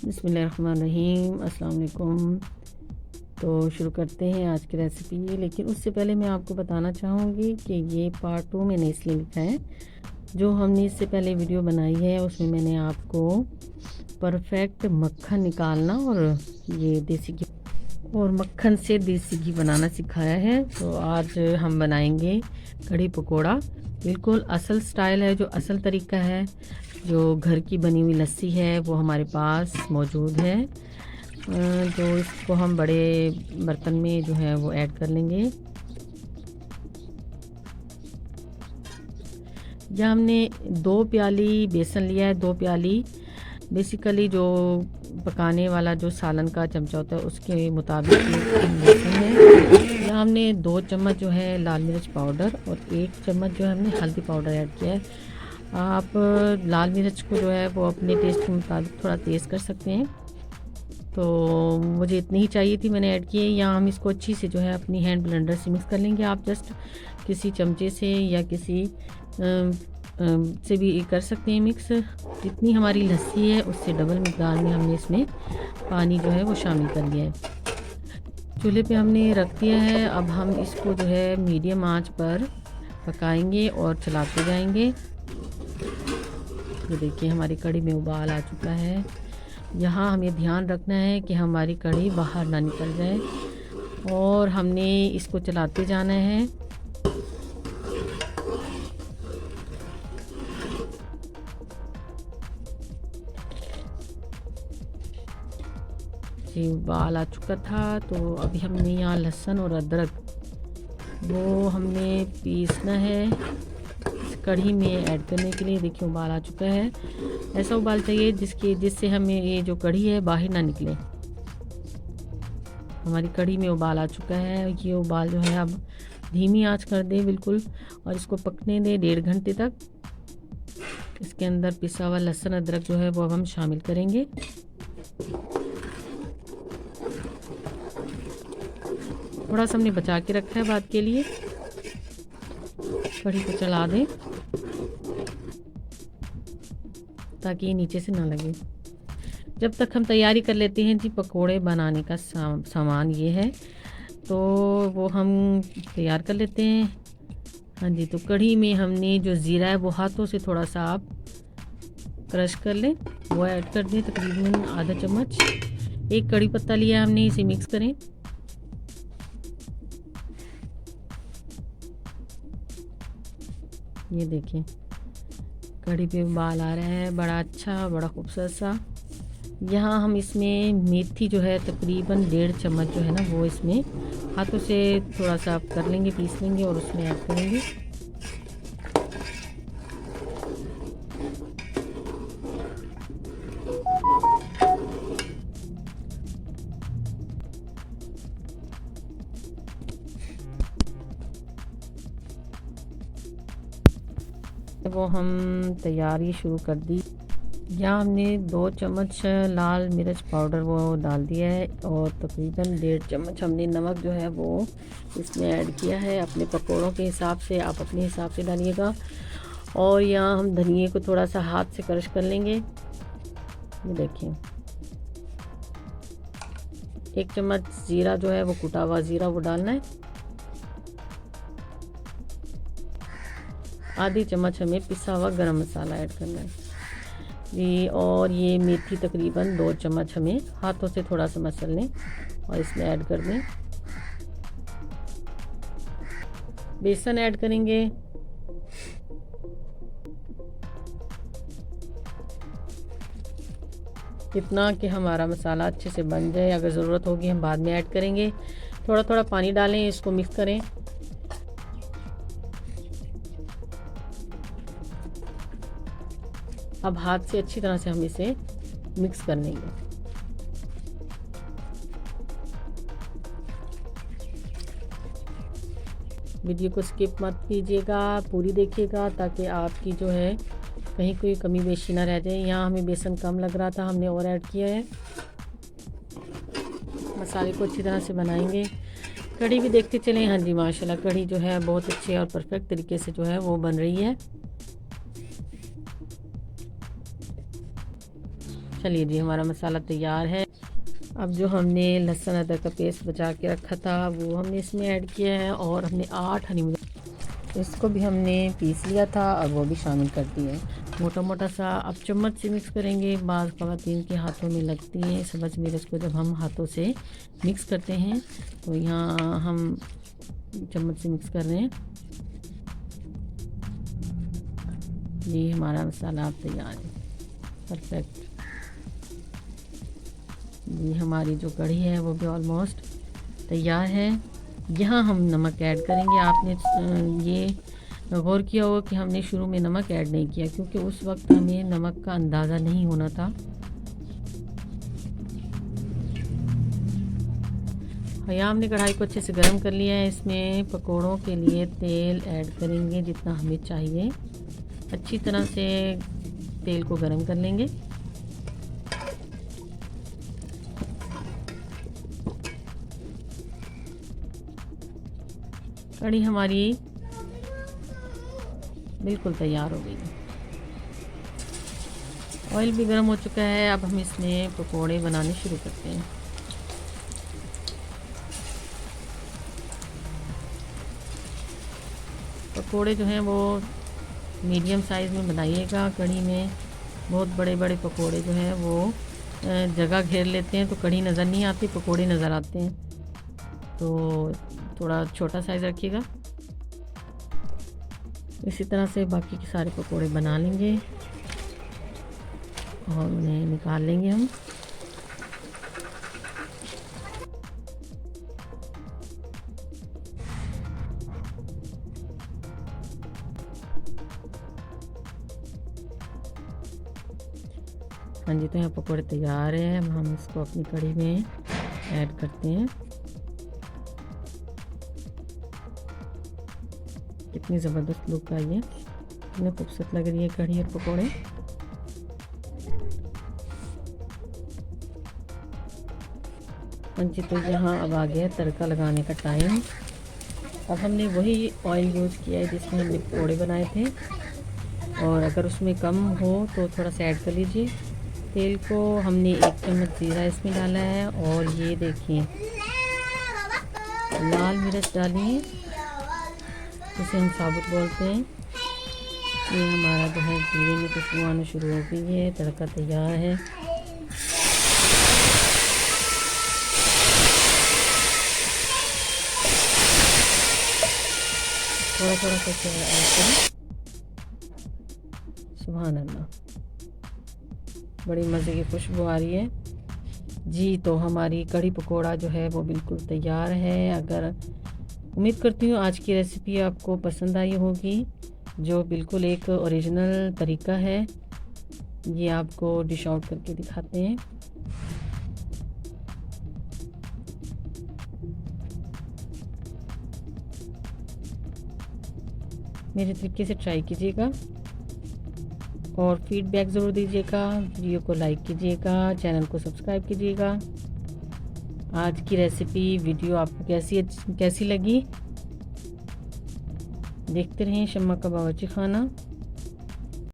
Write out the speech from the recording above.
बिस्मिल्लाहिर्रहमानिर्रहीम, अस्सलाम वालेकुम। तो शुरू करते हैं आज की रेसिपी। लेकिन उससे पहले मैं आपको बताना चाहूँगी कि ये पार्ट 2 मैंने इसलिए लिखा है, जो हमने इससे पहले वीडियो बनाई है उसमें मैंने आपको परफेक्ट मक्खन निकालना और ये देसी घी और मक्खन से देसी घी बनाना सिखाया है। तो आज हम बनाएंगे कढ़ी पकोड़ा। बिल्कुल असल स्टाइल है, जो असल तरीका है, जो घर की बनी हुई लस्सी है वो हमारे पास मौजूद है। तो इसको हम बड़े बर्तन में जो है वो ऐड कर लेंगे। यह हमने 2 प्याली बेसन लिया है। 2 प्याली बेसिकली जो पकाने वाला जो सालन का चमचा होता है उसके मुताबिक बेसन है। यहाँ हमने 2 चम्मच जो है लाल मिर्च पाउडर और 1 चम्मच जो है हमने हल्दी पाउडर ऐड किया है। आप लाल मिर्च को जो है वो अपने टेस्ट के मुताबिक थोड़ा तेज़ कर सकते हैं। तो मुझे इतनी ही चाहिए थी, मैंने ऐड किए। यहाँ हम इसको अच्छी से जो है अपनी हैंड ब्लेंडर से मिक्स कर लेंगे। आप जस्ट किसी चमचे से या किसी से भी कर सकते हैं मिक्स। जितनी हमारी लस्सी है उससे डबल मिकदार में हमने इसमें पानी जो है वो शामिल कर लिया है। चूल्हे पे हमने रख दिया है। अब हम इसको जो है मीडियम आंच पर पकाएंगे और चलाते जाएंगे। ये देखिए हमारी कढ़ी में उबाल आ चुका है। यहाँ हमें ध्यान रखना है कि हमारी कढ़ी बाहर ना निकल जाए और हमने इसको चलाते जाना है। जी उबाल आ चुका था। तो अभी हमने यहाँ लहसुन और अदरक वो हमने पीसना है कढ़ी में ऐड करने के लिए। देखिए उबाल आ चुका है। ऐसा उबाल चाहिए जिससे हमें ये जो कढ़ी है बाहर ना निकले। हमारी कढ़ी में उबाल आ चुका है। ये उबाल जो है अब धीमी आंच कर दें बिल्कुल और इसको पकने दें 1.5 घंटे तक। इसके अंदर पिसा हुआ लहसुन अदरक जो है वो अब हम शामिल करेंगे। थोड़ा सा हमने बचा के रखा है बाद के लिए। कढ़ी को चला दें ताकि ये नीचे से ना लगे। जब तक हम तैयारी कर लेते हैं जी पकोड़े बनाने का सामान ये है, तो वो हम तैयार कर लेते हैं। हाँ जी, तो कढ़ी में हमने जो ज़ीरा है वो हाथों से थोड़ा सा आप क्रश कर लें, वो ऐड कर दें तकरीबन आधा चम्मच। 1 कड़ी पत्ता लिया हमने, इसे मिक्स करें। ये देखिए कढ़ी पे उबाल आ रहा है, बड़ा अच्छा, बड़ा खूबसूरत सा। यहाँ हम इसमें मेथी जो है तकरीबन 1.5 चम्मच जो है ना वो इसमें हाथों से थोड़ा सा आप कर लेंगे, पीस लेंगे और उसमें ऐड करेंगे। वो हम तैयारी शुरू कर दी। यहाँ हमने 2 चम्मच लाल मिर्च पाउडर वो डाल दिया है और तकरीबन 1.5 चम्मच हमने नमक जो है वो इसमें ऐड किया है। अपने पकौड़ों के हिसाब से आप अपने हिसाब से डालिएगा। और यहाँ हम धनिए को थोड़ा सा हाथ से क्रश कर लेंगे। ये देखिए 1 चम्मच ज़ीरा जो है वो कुटा हुआ ज़ीरा वो डालना है। आधी चम्मच हमें पिसा हुआ गरम मसाला ऐड करना है जी। और ये मेथी तकरीबन 2 चम्मच हमें हाथों से थोड़ा सा मसल लें और इसमें ऐड कर दें। बेसन ऐड करेंगे। इतना कि हमारा मसाला अच्छे से बन जाए। अगर ज़रूरत होगी हम बाद में ऐड करेंगे। थोड़ा थोड़ा पानी डालें, इसको मिक्स करें। अब हाथ से अच्छी तरह से हम इसे मिक्स कर लेंगे। वीडियो को स्किप मत कीजिएगा, पूरी देखिएगा ताकि आपकी जो है कहीं कोई कमी बेशी ना रह जाए। यहाँ हमें बेसन कम लग रहा था, हमने और ऐड किया है। मसाले को अच्छी तरह से बनाएंगे। कढ़ी भी देखते चलें। हाँ जी माशाल्लाह कढ़ी जो है बहुत अच्छे और परफेक्ट तरीके से जो है वो बन रही है। चलिए जी, हमारा मसाला तैयार है। अब जो हमने लहसुन अदरक का पेस्ट बचा के रखा था वो हमने इसमें ऐड किया है, और हमने 8 हरी मिर्च इसको भी हमने पीस लिया था और वो भी शामिल कर दिए मोटा मोटा सा। अब चम्मच से मिक्स करेंगे। बाज़ ख़वातीन के हाथों में लगती है सब्ज़ मिर्च को, जब हम हाथों से मिक्स करते हैं तो यहाँ हम चम्मच से मिक्स कर रहे हैं। ये हमारा मसाला अब तैयार है, परफेक्ट। ये हमारी जो कढ़ी है वो भी ऑलमोस्ट तैयार है। यहाँ हम नमक ऐड करेंगे। आपने ये गौर किया होगा कि हमने शुरू में नमक ऐड नहीं किया, क्योंकि उस वक्त हमें नमक का अंदाज़ा नहीं होना था। यहाँ हमने कढ़ाई को अच्छे से गर्म कर लिया है। इसमें पकोड़ों के लिए तेल ऐड करेंगे जितना हमें चाहिए। अच्छी तरह से तेल को गर्म कर लेंगे। कढ़ी हमारी बिल्कुल तैयार हो गई है। ऑयल भी गर्म हो चुका है। अब हम इसमें पकोड़े बनाने शुरू करते हैं। पकोड़े जो हैं वो मीडियम साइज़ में बनाइएगा। कढ़ी में बहुत बड़े बड़े पकोड़े जो हैं वो जगह घेर लेते हैं, तो कढ़ी नज़र नहीं आती, पकोड़े नज़र आते हैं। तो थोड़ा छोटा साइज़ रखिएगा। इसी तरह से बाकी के सारे पकोड़े बना लेंगे और उन्हें निकाल लेंगे हम। हाँ जी, तो यहाँ पकोड़े तैयार हैं। अब हम इसको अपनी कढ़ी में ऐड करते हैं। कितनी ज़बरदस्त लुक आई है, कितनी खूबसूरत लग रही है कढ़ी और पकोड़े। हाँ जी, तो यहाँ अब आ गया तड़का लगाने का टाइम। अब हमने वही ऑयल यूज़ किया है जिसमें हमने पकोड़े बनाए थे, और अगर उसमें कम हो तो थोड़ा सा ऐड कर लीजिए। तेल को हमने 1 चम्मच ज़ीरा इसमें डाला है, और ये देखिए लाल मिर्च डाली है, जिसे हम साबुत बोलते हैं। ये हमारा जो है जीरे में खुशबू आना शुरू हो गई है। तड़का तैयार है। थोड़ा थोड़ा सा ऐड करें। सुभान अल्लाह, बड़ी मज़े की खुशबू आ रही है जी। तो हमारी कढ़ी पकोड़ा जो है वो बिल्कुल तैयार है। अगर उम्मीद करती हूँ आज की रेसिपी आपको पसंद आई होगी, जो बिल्कुल एक ओरिजिनल तरीका है। ये आपको डिश आउट करके दिखाते हैं। मेरे तरीके से ट्राई कीजिएगा और फीडबैक ज़रूर दीजिएगा। वीडियो को लाइक कीजिएगा, चैनल को सब्सक्राइब कीजिएगा। आज की रेसिपी वीडियो आपको कैसी लगी? देखते रहें शम्मा का बावर्ची खाना।